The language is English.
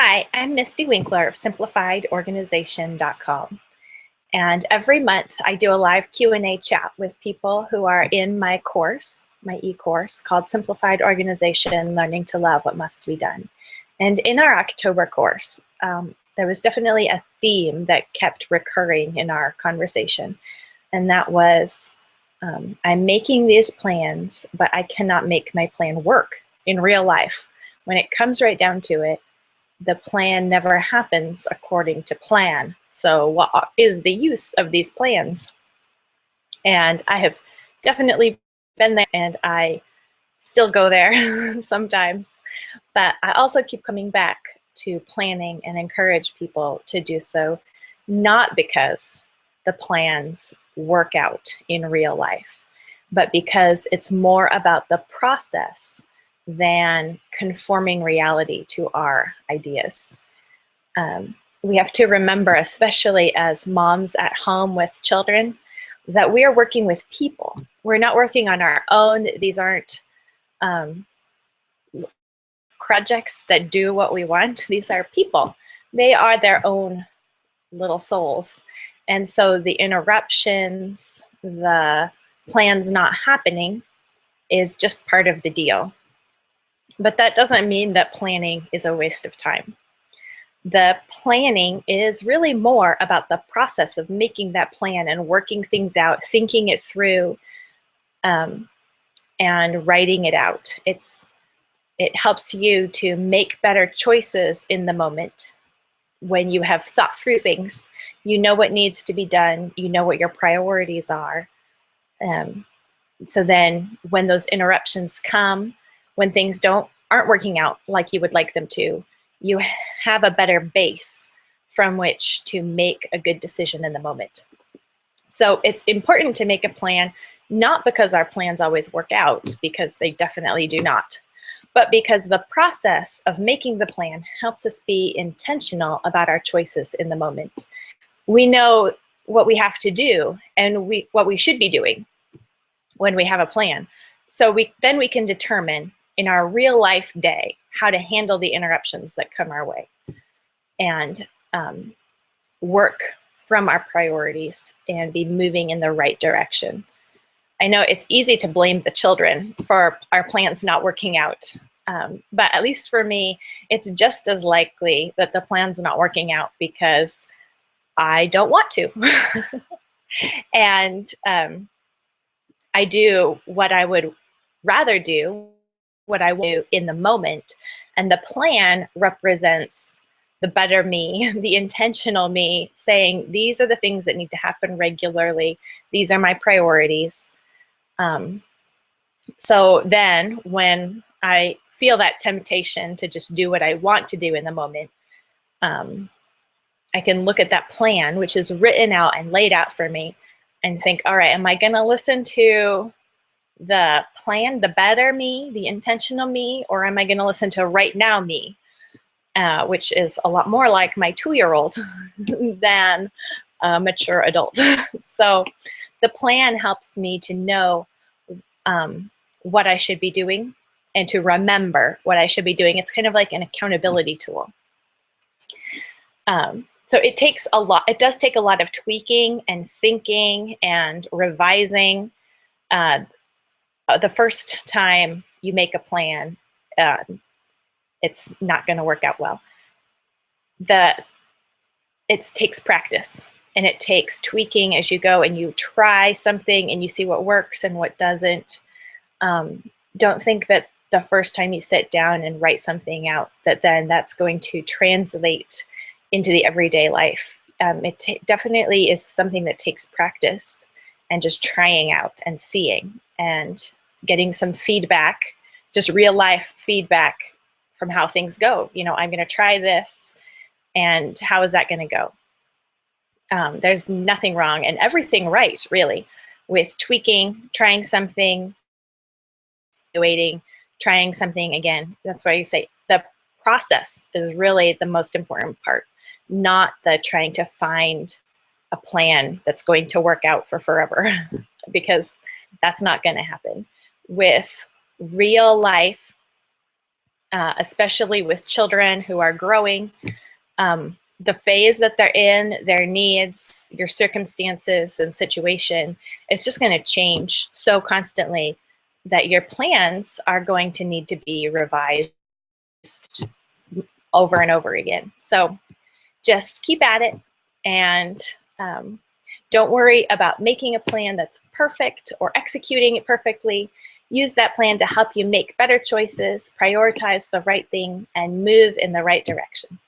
Hi, I'm Misty Winkler of SimplifiedOrganization.com. And every month I do a live Q&A chat with people who are in my course, my e-course called Simplified Organization, Learning to Love What Must Be Done. And in our October course, there was definitely a theme that kept recurring in our conversation. And that was, I'm making these plans, but I cannot make my plan work in real life. When it comes right down to it, the plan never happens according to plan. So what is the use of these plans? And I have definitely been there, and I still go there sometimes. But I also keep coming back to planning and encourage people to do so, not because the plans work out in real life, but because it's more about the process than conforming reality to our ideas. We have to remember, especially as moms at home with children, that we are working with people. We're not working on our own. These aren't projects that do what we want. These are people. They are their own little souls. And so the interruptions, the plans not happening is just part of the deal. But that doesn't mean that planning is a waste of time. The planning is really more about the process of making that plan and working things out, thinking it through, and writing it out. It helps you to make better choices in the moment. When you have thought through things, you know what needs to be done, you know what your priorities are. So then when those interruptions come, when things aren't working out like you would like them to, you have a better base from which to make a good decision in the moment. So it's important to make a plan, not because our plans always work out, because they definitely do not, but because the process of making the plan helps us be intentional about our choices in the moment. We know what we have to do and what we should be doing when we have a plan. So then we can determine in our real life day how to handle the interruptions that come our way and work from our priorities and be moving in the right direction. I know it's easy to blame the children for our plans not working out, but at least for me, it's just as likely that the plan's not working out because I don't want to. And I do what I would rather do, what I do in the moment. And the plan represents the better me, the intentional me, saying, these are the things that need to happen regularly. These are my priorities. So then when I feel that temptation to just do what I want to do in the moment, I can look at that plan, which is written out and laid out for me, and think, all right, am I going to listen to the plan, the better me, the intentional me, or am I going to listen to right now me, which is a lot more like my 2-year-old than a mature adult. So the plan helps me to know what I should be doing and to remember what I should be doing. It's kind of like an accountability tool. So it takes a lot. It does take a lot of tweaking and thinking and revising. The first time you make a plan, it's not going to work out well. It takes practice, and it takes tweaking as you go, and you try something and you see what works and what doesn't. Don't think that the first time you sit down and write something out, then that's going to translate into the everyday life. It definitely is something that takes practice and just trying out and seeing and getting some feedback, just real life feedback from how things go. You know, I'm going to try this, and how is that going to go? There's nothing wrong and everything right, really, with tweaking, trying something, waiting, trying something again. That's why you say the process is really the most important part, not the trying to find a plan that's going to work out for forever, because that's not going to happen. With real life especially with children who are growing. The phase that they're in, their needs, your circumstances and situation, it's just going to change so constantly that your plans are going to need to be revised over and over again. So just keep at it, and don't worry about making a plan that's perfect or executing it perfectly. Use that plan to help you make better choices, prioritize the right thing, and move in the right direction.